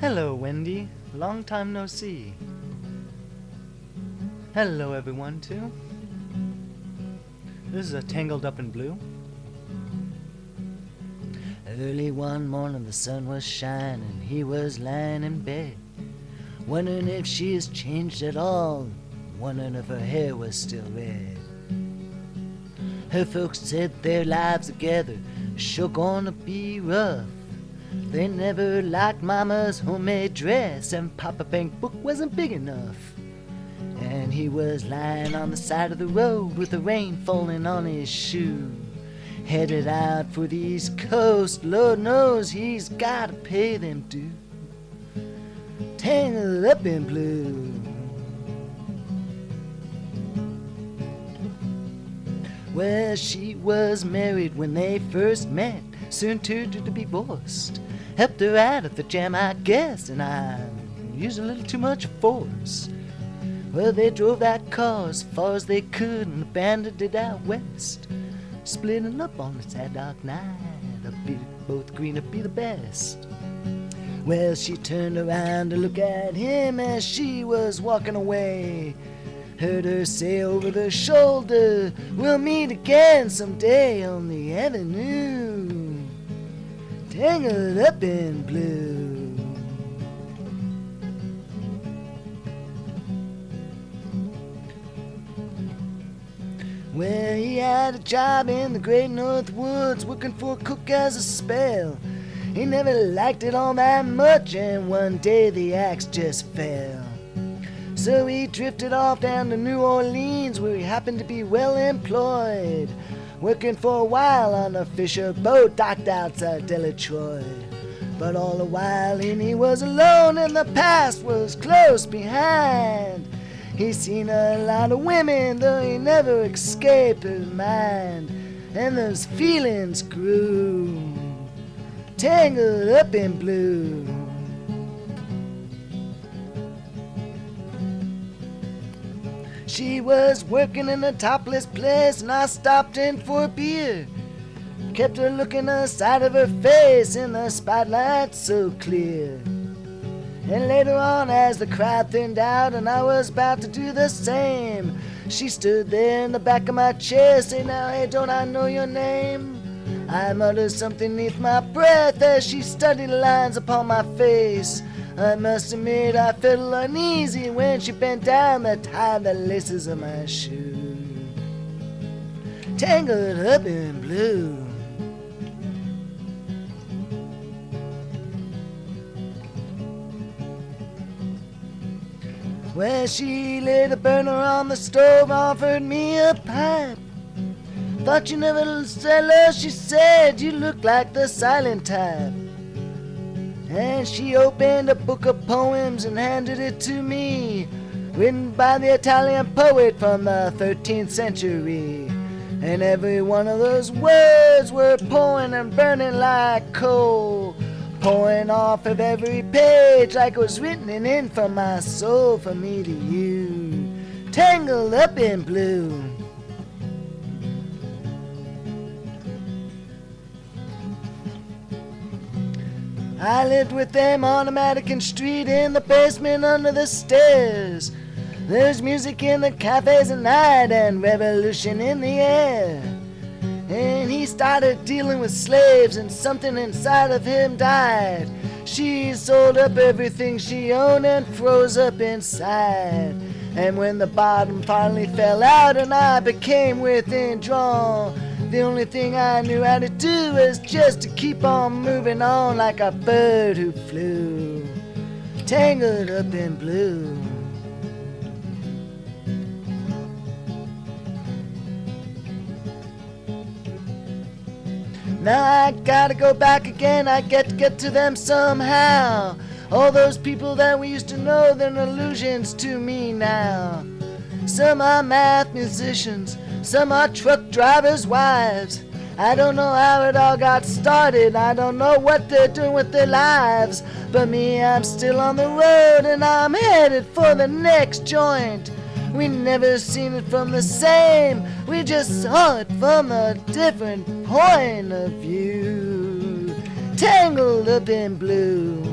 Hello, Wendy. Long time no see. Hello, everyone, too. This is a Tangled Up in Blue. Early one morning the sun was shining, he was lying in bed, wondering if she has changed at all, wondering if her hair was still red. Her folks said their lives together sure gonna be rough. They never liked Mama's homemade dress, and Papa Bank book wasn't big enough. And he was lying on the side of the road with the rain falling on his shoe, headed out for the East Coast. Lord knows he's gotta pay them due. Tangled up in blue. Well, she was married when they first met, soon turned to be divorced. Helped her out of the jam, I guess, and I used a little too much force. Well, they drove that car as far as they could and abandoned it out west, splitting up on a sad dark night. Both agreeing to be the best. Well, she turned around to look at him as she was walking away. Heard her say over the shoulder, "We'll meet again someday on the avenue." Tangled up in blue. Well, he had a job in the great North Woods, working for a cook as a spell. He never liked it all that much, and one day the axe just fell. So he drifted off down to New Orleans, where he happened to be well employed, working for a while on a fisher boat docked outside Detroit. But all the while he was alone, and the past was close behind. He seen a lot of women, though he never escaped his mind, and those feelings grew, tangled up in blue. She was working in a topless place, and I stopped in for a beer. Kept her looking aside of her face in the spotlight so clear. And later on, as the crowd thinned out and I was about to do the same, she stood there in the back of my chair, saying, "Now, hey, don't I know your name?" I muttered something neath my breath as she studied the lines upon my face. I must admit I felt uneasy when she bent down to tie the laces of my shoe. Tangled up in blue. Well, she laid a burner on the stove, offered me a pipe. "Thought you never sell us," she said, "you look like the silent type." And she opened a book of poems and handed it to me, written by the Italian poet from the 13th century. And every one of those words were pouring and burning like coal, pouring off of every page like it was written in from my soul for me to you. Tangled up in blue. I lived with them on a Madigan Street, in the basement under the stairs. There's music in the cafes at night and revolution in the air. And he started dealing with slaves, and something inside of him died. She sold up everything she owned and froze up inside. And when the bottom finally fell out and I became withdrawn, the only thing I knew how to do was just to keep on moving on like a bird who flew, tangled up in blue. Now I gotta go back again, I get to them somehow. All those people that we used to know, they're illusions to me now. Some are math musicians, some are truck drivers' wives. I don't know how it all got started, I don't know what they're doing with their lives. But me, I'm still on the road and I'm headed for the next joint. We never seen it from the same, we just saw it from a different point of view. Tangled up in blue.